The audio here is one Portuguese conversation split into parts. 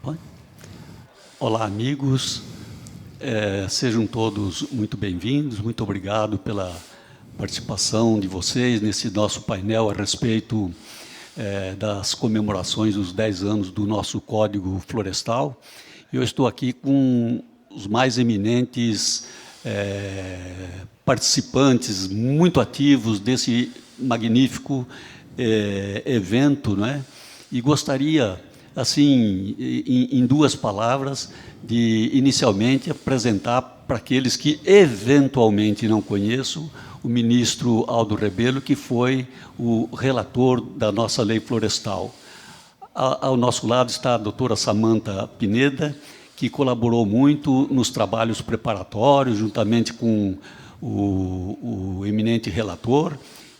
Pode? Olá, amigos. Sejam todos muito bem-vindos. Muito obrigado pela participação de vocês nesse nosso painel a respeito das comemorações dos 10 anos do nosso Código Florestal. Eu estou aqui com os mais eminentes participantes, muito ativos desse magnífico evento, não é? E gostaria, assim, em duas palavras, de inicialmente apresentar para aqueles que eventualmente não conheçam o ministro Aldo Rebelo, que foi o relator da nossa lei florestal. Ao nosso lado está a doutora Samantha Pineda, que colaborou muito nos trabalhos preparatórios, juntamente com o eminente relator,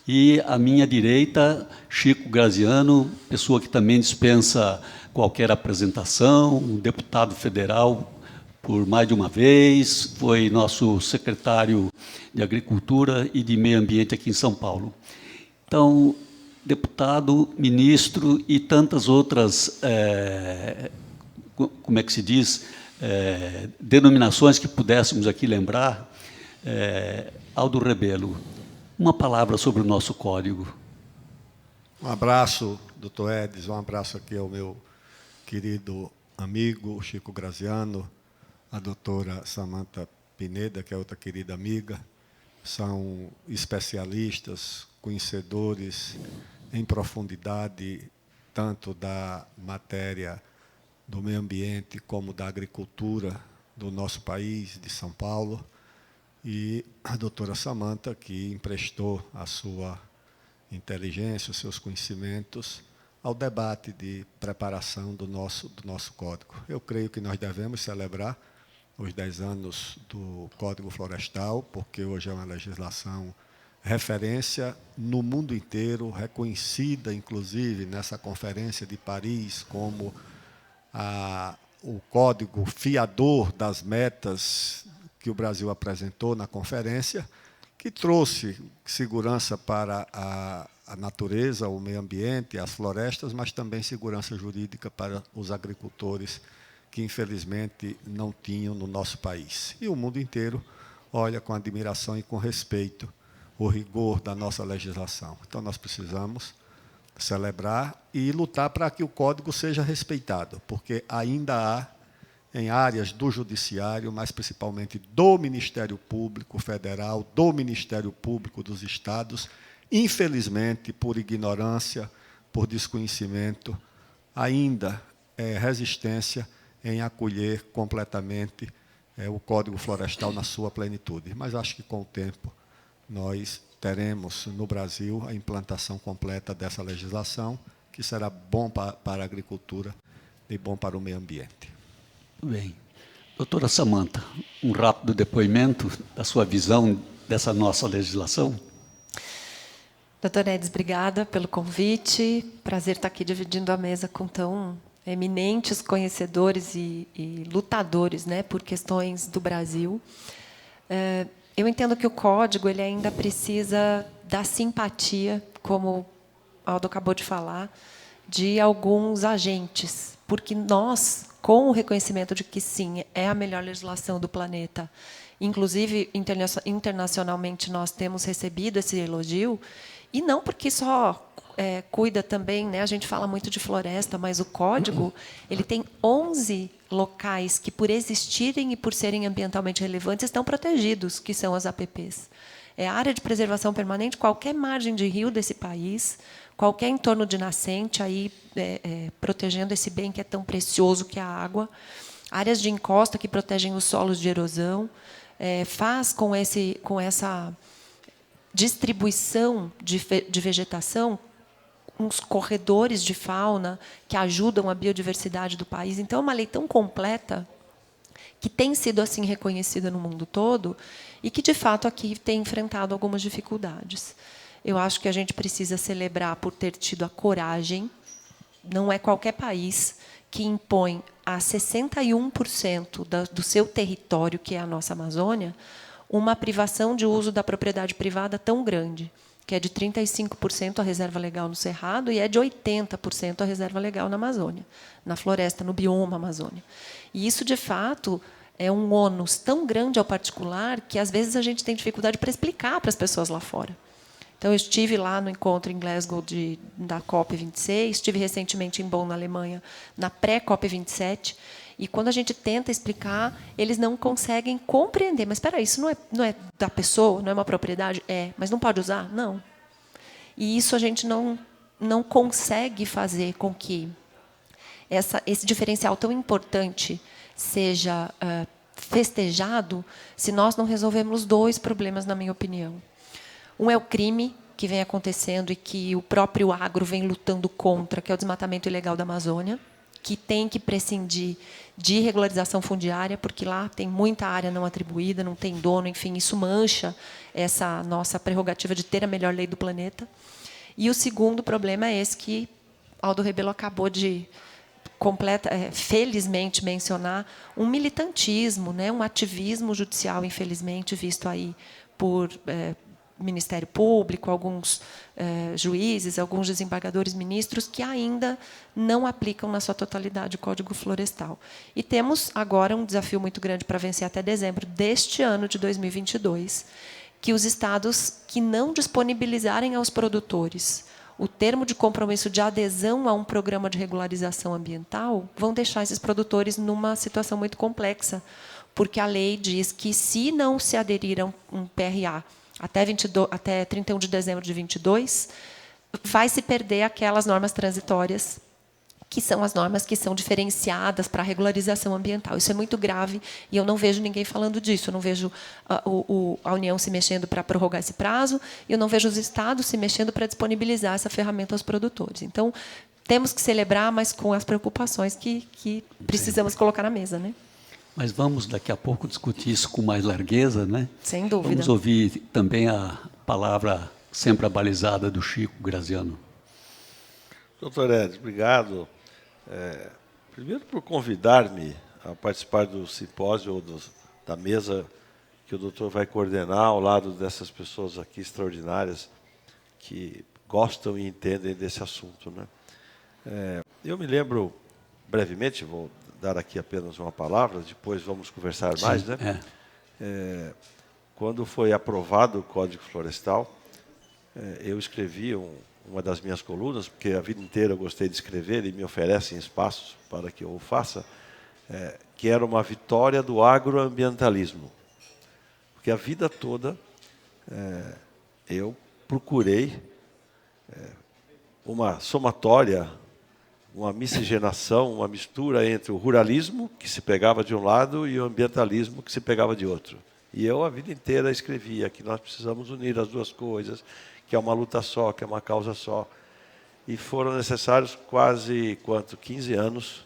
e à minha direita, Chico Graziano, pessoa que também dispensa qualquer apresentação, um deputado federal por mais de uma vez, foi nosso secretário de Agricultura e de Meio Ambiente aqui em São Paulo. Então, deputado, ministro e tantas outras, como é que se diz, denominações que pudéssemos aqui lembrar. Aldo Rebelo, uma palavra sobre o nosso código. Um abraço, doutor Edson, um abraço aqui ao meu querido amigo Chico Graziano, a doutora Samantha Pineda, que é outra querida amiga. São especialistas, conhecedores em profundidade, tanto da matéria do meio ambiente como da agricultura do nosso país, de São Paulo. E a doutora Samantha, que emprestou a sua inteligência, os seus conhecimentos ao debate de preparação do nosso código. Eu creio que nós devemos celebrar os 10 anos do Código Florestal, porque hoje é uma legislação referência no mundo inteiro, reconhecida, inclusive, nessa Conferência de Paris, como o código fiador das metas que o Brasil apresentou na conferência, que trouxe segurança para a natureza, o meio ambiente, as florestas, mas também segurança jurídica para os agricultores que, infelizmente, não tinham no nosso país. E o mundo inteiro olha com admiração e com respeito o rigor da nossa legislação. Então, nós precisamos celebrar e lutar para que o Código seja respeitado, porque ainda há, em áreas do Judiciário, mas principalmente do Ministério Público Federal, do Ministério Público dos Estados, infelizmente, por ignorância, por desconhecimento, ainda resistência em acolher completamente o Código Florestal na sua plenitude. Mas acho que, com o tempo, nós teremos no Brasil a implantação completa dessa legislação, que será bom para a agricultura e bom para o meio ambiente. Muito bem. Doutora Samantha, um rápido depoimento da sua visão dessa nossa legislação. Doutor Edson, obrigada pelo convite. Prazer estar aqui dividindo a mesa com tão eminentes conhecedores e lutadores, né, por questões do Brasil. Eu entendo que o Código ele ainda precisa da simpatia, como o Aldo acabou de falar, de alguns agentes, porque nós, com o reconhecimento de que, sim, é a melhor legislação do planeta, inclusive, internacionalmente, nós temos recebido esse elogio, e não porque só cuida também, né, a gente fala muito de floresta, mas o Código ele tem 11 locais que, por existirem e por serem ambientalmente relevantes, estão protegidos, que são as APPs. É a área de preservação permanente, qualquer margem de rio desse país, qualquer entorno de nascente, aí, protegendo esse bem que é tão precioso que é a água, áreas de encosta que protegem os solos de erosão, faz com essa distribuição de vegetação uns corredores de fauna que ajudam a biodiversidade do país. Então, é uma lei tão completa que tem sido assim reconhecida no mundo todo e que, de fato, aqui tem enfrentado algumas dificuldades. Eu acho que a gente precisa celebrar por ter tido a coragem. Não é qualquer país que impõe a 61% do seu território, que é a nossa Amazônia, uma privação de uso da propriedade privada tão grande. que é de 35% a reserva legal no Cerrado e é de 80% a reserva legal na Amazônia, na floresta, no bioma Amazônia. E isso, de fato, é um ônus tão grande ao particular que, às vezes, a gente tem dificuldade para explicar para as pessoas lá fora. Então, eu estive lá no encontro em Glasgow da COP26, estive recentemente em Bonn, na Alemanha, na pré-COP27, e quando a gente tenta explicar, eles não conseguem compreender. Mas, espera aí, isso não é da pessoa, não é uma propriedade? É, mas não pode usar? Não. E isso a gente não consegue fazer com que esse diferencial tão importante seja festejado se nós não resolvermos dois problemas, na minha opinião. Um é o crime que vem acontecendo e que o próprio agro vem lutando contra, que é o desmatamento ilegal da Amazônia, que tem que prescindir de regularização fundiária, porque lá tem muita área não atribuída, não tem dono, enfim, isso mancha essa nossa prerrogativa de ter a melhor lei do planeta. E o segundo problema é esse que Aldo Rebelo acabou de felizmente mencionar, um militantismo, né, um ativismo judicial, infelizmente, visto aí por Ministério Público, alguns juízes, alguns desembargadores ministros, que ainda não aplicam na sua totalidade o Código Florestal. E temos agora um desafio muito grande para vencer até dezembro deste ano de 2022, que os estados que não disponibilizarem aos produtores o termo de compromisso de adesão a um programa de regularização ambiental vão deixar esses produtores numa situação muito complexa, porque a lei diz que, se não se aderir a um PRA até 31 de dezembro de 22, vai se perder aquelas normas transitórias, que são as normas que são diferenciadas para a regularização ambiental. Isso é muito grave e eu não vejo ninguém falando disso. Eu não vejo a União se mexendo para prorrogar esse prazo e eu não vejo os estados se mexendo para disponibilizar essa ferramenta aos produtores. Então, temos que celebrar, mas com as preocupações que precisamos colocar na mesa, né? Mas vamos, daqui a pouco, discutir isso com mais largueza, né? Sem dúvida. Vamos ouvir também a palavra sempre abalizada do Chico Graziano. Doutor Edson, obrigado. Primeiro por convidar-me a participar do simpósio ou da mesa que o doutor vai coordenar ao lado dessas pessoas aqui extraordinárias que gostam e entendem desse assunto, né? Eu me lembro, brevemente, vou dar aqui apenas uma palavra, depois vamos conversar mais, né? Quando foi aprovado o Código Florestal, eu escrevi uma das minhas colunas, porque a vida inteira eu gostei de escrever e me oferecem espaços para que eu o faça, que era uma vitória do agroambientalismo. Porque a vida toda eu procurei uma somatória, uma miscigenação, uma mistura entre o ruralismo, que se pegava de um lado, e o ambientalismo, que se pegava de outro. E eu a vida inteira escrevia que nós precisamos unir as duas coisas, que é uma luta só, que é uma causa só. E foram necessários quase, 15 anos,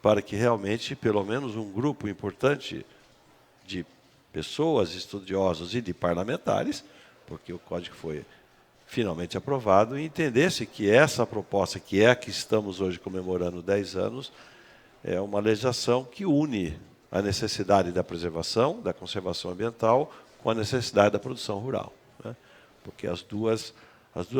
para que realmente, pelo menos um grupo importante de pessoas, estudiosos e de parlamentares, porque o código foi finalmente aprovado, e entendesse que essa proposta, que é a que estamos hoje comemorando 10 anos, é uma legislação que une a necessidade da preservação, da conservação ambiental, com a necessidade da produção rural, né? Porque as duas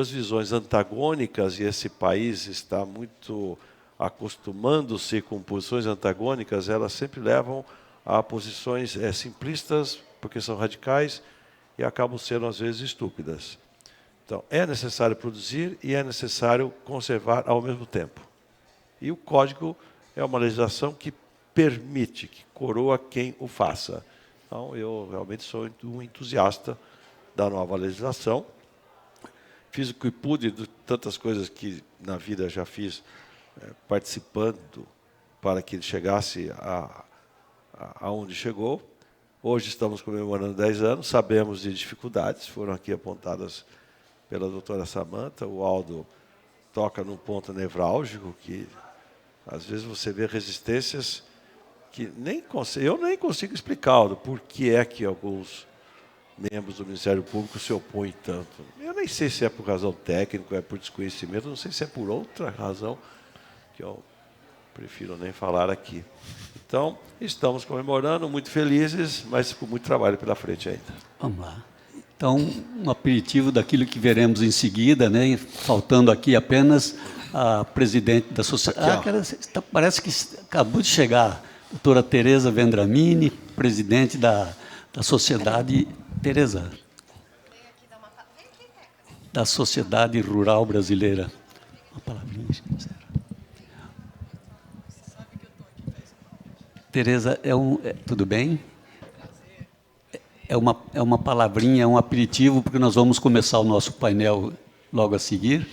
visões antagônicas, e esse país está muito acostumando-se com posições antagônicas, elas sempre levam a posições simplistas, porque são radicais, e acabam sendo, às vezes, estúpidas. Então, é necessário produzir e é necessário conservar ao mesmo tempo. E o Código é uma legislação que permite, que coroa quem o faça. Então, eu realmente sou um entusiasta da nova legislação. Fiz o que pude de tantas coisas que na vida já fiz, participando para que ele chegasse aonde chegou. Hoje estamos comemorando 10 anos, sabemos de dificuldades, foram aqui apontadas pela doutora Samantha. O Aldo toca num ponto nevrálgico, que às vezes você vê resistências que eu nem consigo explicar, Aldo, por que é que alguns membros do Ministério Público se opõem tanto. Eu nem sei se é por razão técnica, é por desconhecimento, não sei se é por outra razão, que eu prefiro nem falar aqui. Então, estamos comemorando, muito felizes, mas com muito trabalho pela frente ainda. Vamos lá. Então, um aperitivo daquilo que veremos em seguida, né? Faltando aqui apenas a presidente da sociedade. Parece que acabou de chegar, a doutora Tereza Vendramini, presidente da sociedade. Tereza, da Sociedade Rural Brasileira. Uma palavrinha, Tereza, tudo bem? É uma palavrinha, é um aperitivo, porque nós vamos começar o nosso painel logo a seguir.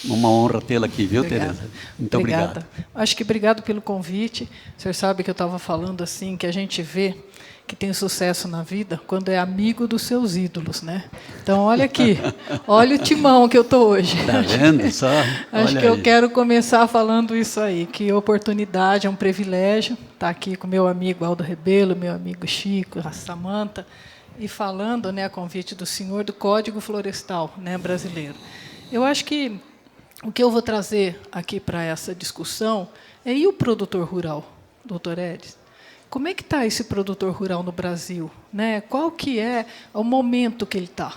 Uma honra tê-la aqui, viu, Obrigada. Tereza? Muito obrigado. Acho que obrigado pelo convite. O senhor sabe que eu estava falando assim, que a gente vê que tem sucesso na vida quando é amigo dos seus ídolos, né? Então, olha aqui, olha o timão que eu estou hoje. Está vendo só? Acho que eu quero começar falando isso aí, que oportunidade, é um privilégio estar aqui com meu amigo Aldo Rebelo, meu amigo Chico, a Samanta, e falando, né, a convite do senhor, do Código Florestal, né, brasileiro. Eu acho que o que eu vou trazer aqui para essa discussão é e o produtor rural, doutor Edson? Como é que está esse produtor rural no Brasil? Né? Qual que é o momento que ele está?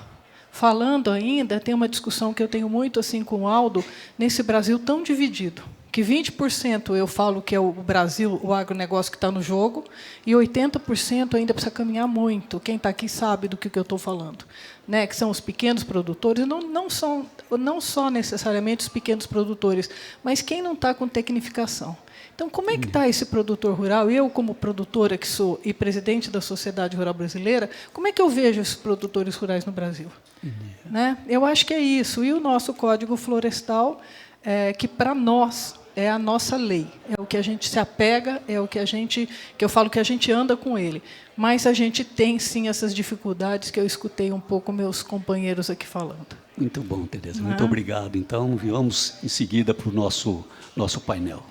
Falando ainda, tem uma discussão que eu tenho muito assim com o Aldo, nesse Brasil tão dividido, que 20% eu falo que é o Brasil, o agronegócio que está no jogo, e 80% ainda precisa caminhar muito. Quem está aqui sabe do que eu estou falando. Né? Que são os pequenos produtores, não só necessariamente os pequenos produtores, mas quem não está com tecnificação. Então, como é que está esse produtor rural? Eu, como produtora que sou e presidente da Sociedade Rural Brasileira, como é que eu vejo esses produtores rurais no Brasil? Né? Eu acho que é isso. E o nosso Código Florestal, que para nós é a nossa lei, é o que a gente se apega, é o que eu falo que a gente anda com ele. Mas a gente tem, sim, essas dificuldades que eu escutei um pouco meus companheiros aqui falando. Muito bom, Tereza. Muito obrigado. Então, vamos em seguida para o nosso painel.